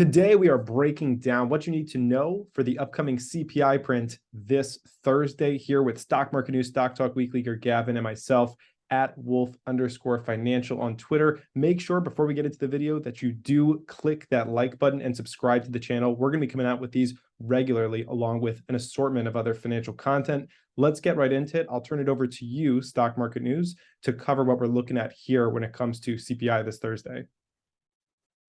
Today, we are breaking down what you need to know for the upcoming CPI print this Thursday here with Stock Market News, Stock Talk Weekly, Gavin, and myself at Wolf_financial on Twitter. Make sure before we get into the video that you do click that like button and subscribe to the channel. We're going to be coming out with these regularly along with an assortment of other financial content. Let's get right into it. I'll turn it over to you, Stock Market News, to cover what we're looking at here when it comes to CPI this Thursday.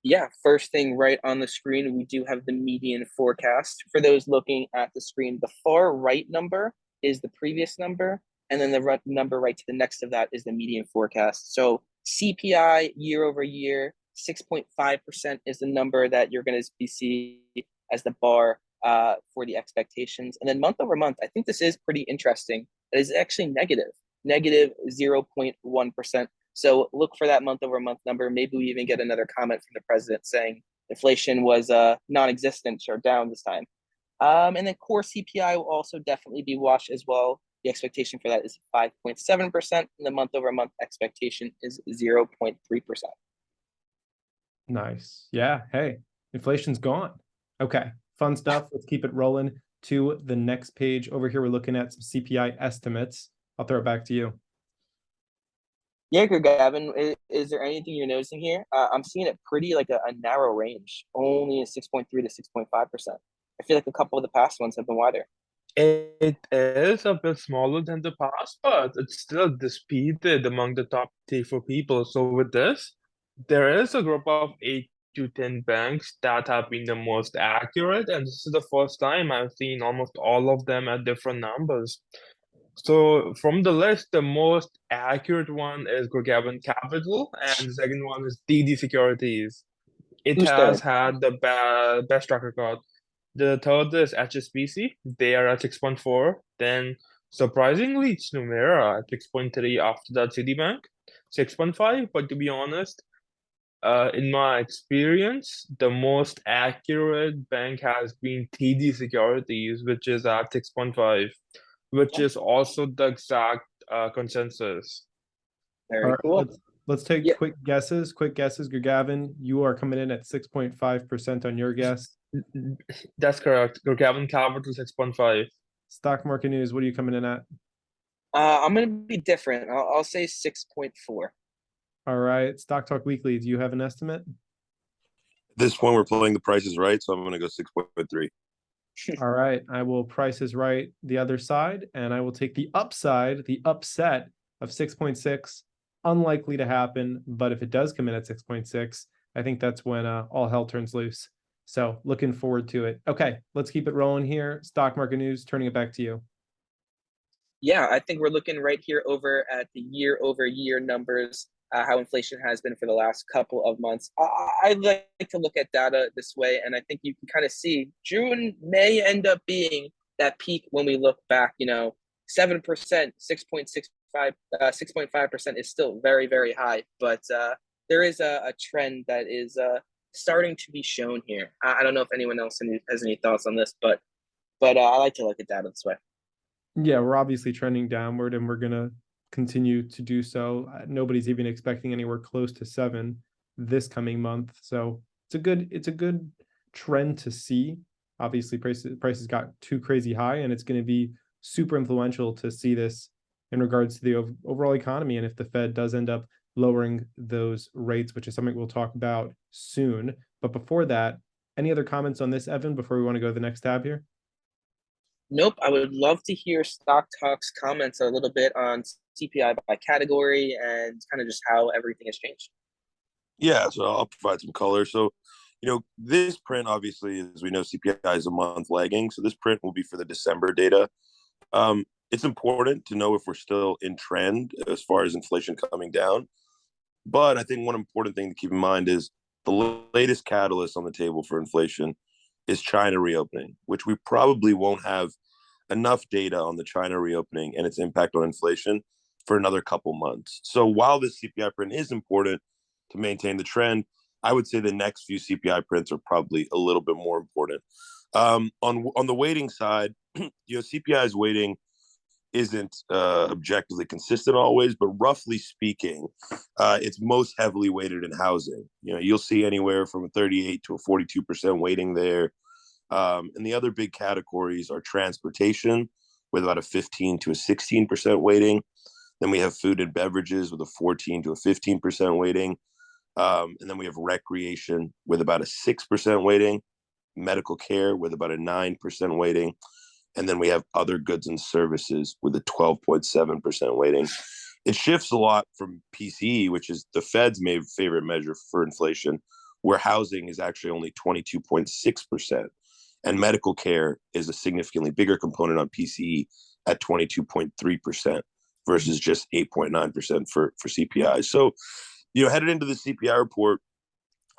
Yeah, first thing right on the screen, we do have the median forecast. For those looking at the screen, the far right number is the previous number, and then the number right to the next of that is the median forecast. So CPI year over year, 6.5% is the number that you're going to be seeing as the bar for the expectations. And then month over month, I think this is pretty interesting. It is actually negative 0.1%. So look for that month over month number. Maybe we even get another comment from the president saying inflation was non-existent or down this time. And then core CPI will also definitely be watched as well. The expectation for that is 5.7%, and the month over month expectation is 0.3%. Nice. Yeah. Hey, inflation's gone. Okay. Fun stuff. Let's keep it rolling to the next page. Over here, we're looking at some CPI estimates. I'll throw it back to you. Yeah, Gavin, is there anything you're noticing here? I'm seeing it pretty like a narrow range, only a 6.3 to 6.5%. I feel like a couple of the past ones have been wider. It is a bit smaller than the past, but it's still disputed among the top 3 people. So with this, there is a group of 8 to 10 banks that have been the most accurate, and this is the first time I've seen almost all of them at different numbers. So from the list, the most accurate one is Gavin Capital, and the second one is TD Securities. It Who's has third? had the best track record. The third is HSBC. They are at 6.4. Then, surprisingly, it's Numera at 6.3. After that, Citibank, 6.5. But to be honest, in my experience, the most accurate bank has been TD Securities, which is at 6.5, which is also the exact consensus. Very cool. Let's take quick guesses. Gavin, you are coming in at 6.5% on your guess. That's correct. Gavin Capital 6.5. Stock Market News, what are you coming in at? I'm going to be different. I'll say 6.4. All right. Stock Talk Weekly, do you have an estimate? At this point, we're playing the prices right, so I'm going to go 6.3. All right. I will price is right the other side, and I will take the upside, the upset of 6.6. Unlikely to happen, but if it does come in at 6.6, I think that's when all hell turns loose. So looking forward to it. Okay, let's keep it rolling here. Stock Market News, turning it back to you. Yeah, I think we're looking right here over at the year over year numbers, how inflation has been for the last couple of months. I like to look at data this way, and I think you can kind of see June may end up being that peak when we look back, 7%, 6.65, 6.5% is still very, very high, but there is a trend that is starting to be shown here. I don't know if anyone else has any thoughts on this, but I like to look at data this way. Yeah, we're obviously trending downward, and we're going to continue to do so. Nobody's even expecting anywhere close to 7 this coming month. So it's a good trend to see. Obviously, prices got too crazy high, and it's going to be super influential to see this in regards to the overall economy. And if the Fed does end up lowering those rates, which is something we'll talk about soon. But before that, any other comments on this, Evan, before we want to go to the next tab here? Nope. I would love to hear Stock Talk's comments a little bit on CPI by category and kind of just how everything has changed. Yeah, so I'll provide some color. So, this print, obviously, as we know, CPI is a month lagging. So this print will be for the December data. It's important to know if we're still in trend as far as inflation coming down. But I think one important thing to keep in mind is the latest catalyst on the table for inflation is China reopening, which we probably won't have enough data on the China reopening and its impact on inflation for another couple months. So while this CPI print is important to maintain the trend, I would say the next few CPI prints are probably a little bit more important. On the weighting side, CPI is weighting isn't objectively consistent always, but roughly speaking, it's most heavily weighted in housing. You know, you'll see anywhere from a 38 to a 42% weighting there. And the other big categories are transportation with about a 15 to a 16% weighting. Then we have food and beverages with a 14 to a 15% weighting. And then we have recreation with about a 6% weighting, medical care with about a 9% weighting. And then we have other goods and services with a 12.7% weighting. It shifts a lot from PCE, which is the Fed's favorite measure for inflation, where housing is actually only 22.6%. And medical care is a significantly bigger component on PCE at 22.3% versus just 8.9% for CPI. So, you know, headed into the CPI report,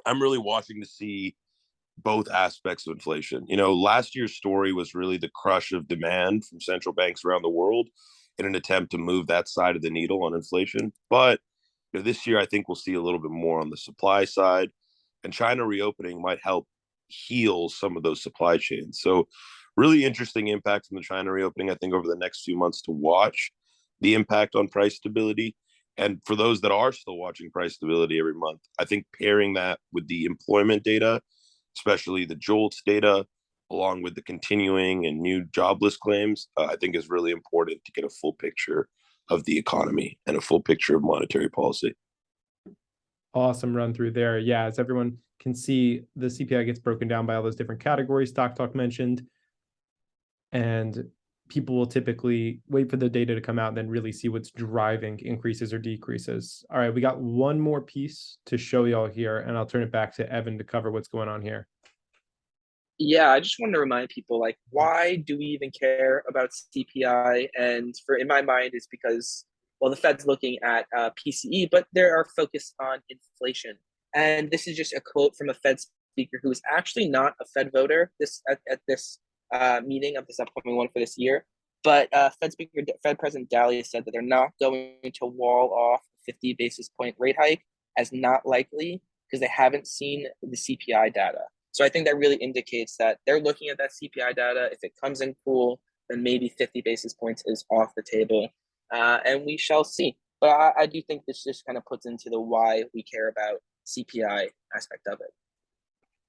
I'm really watching to see both aspects of inflation. You know, last year's story was really the crush of demand from central banks around the world in an attempt to move that side of the needle on inflation. But you know, this year, I think we'll see a little bit more on the supply side, and China reopening might help heal some of those supply chains. So really interesting impact from the China reopening, I think, over the next few months to watch the impact on price stability. And for those that are still watching price stability every month, I think pairing that with the employment data, especially the JOLTS data, along with the continuing and new jobless claims, I think is really important to get a full picture of the economy and a full picture of monetary policy. Awesome run through there. Yeah, as everyone can see, the CPI gets broken down by all those different categories Stock Talk mentioned. And people will typically wait for the data to come out and then really see what's driving increases or decreases. All right, we got one more piece to show y'all here, and I'll turn it back to Evan to cover what's going on here. Yeah, I just wanted to remind people, like, why do we even care about CPI? And in my mind, it's because, well, the Fed's looking at PCE, but they are focused on inflation. And this is just a quote from a Fed speaker who is actually not a Fed voter at this meeting of this upcoming one for this year. But Fed President Daly said that they're not going to wall off 50 basis point rate hike as not likely because they haven't seen the CPI data. So I think that really indicates that they're looking at that CPI data. If it comes in cool, then maybe 50 basis points is off the table. And we shall see. But I do think this just kind of puts into the why we care about CPI aspect of it.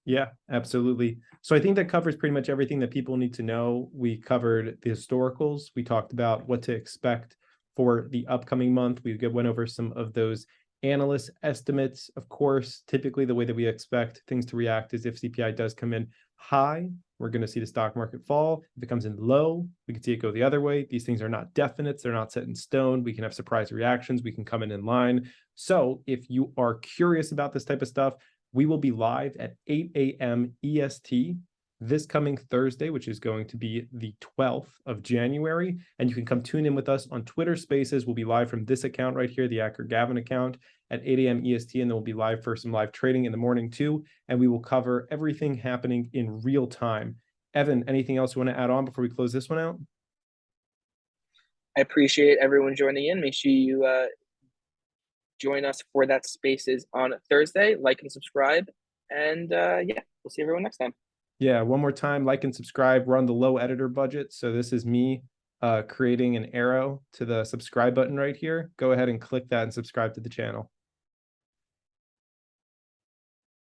Yeah, absolutely. So I think that covers pretty much everything that people need to know. We covered the historicals. We talked about what to expect for the upcoming month. We went over some of those analyst estimates. Of course, typically the way that we expect things to react is if CPI does come in high, we're going to see the stock market fall. If it comes in low, we can see it go the other way. These things are not definites. They're not set in stone. We can have surprise reactions. We can come in line. So if you are curious about this type of stuff, we will be live at 8 a.m. EST this coming Thursday, which is going to be the 12th of January. And you can come tune in with us on Twitter Spaces. We'll be live from this account right here, the Acker Gavin account, at 8 a.m. EST. And then we'll be live for some live trading in the morning too. And we will cover everything happening in real time. Evan, anything else you want to add on before we close this one out? I appreciate everyone joining in. Make sure you join us for that Spaces on Thursday. Like and subscribe. And yeah, we'll see everyone next time. Yeah, one more time, like and subscribe. We're on the low editor budget. So this is me creating an arrow to the subscribe button right here. Go ahead and click that and subscribe to the channel.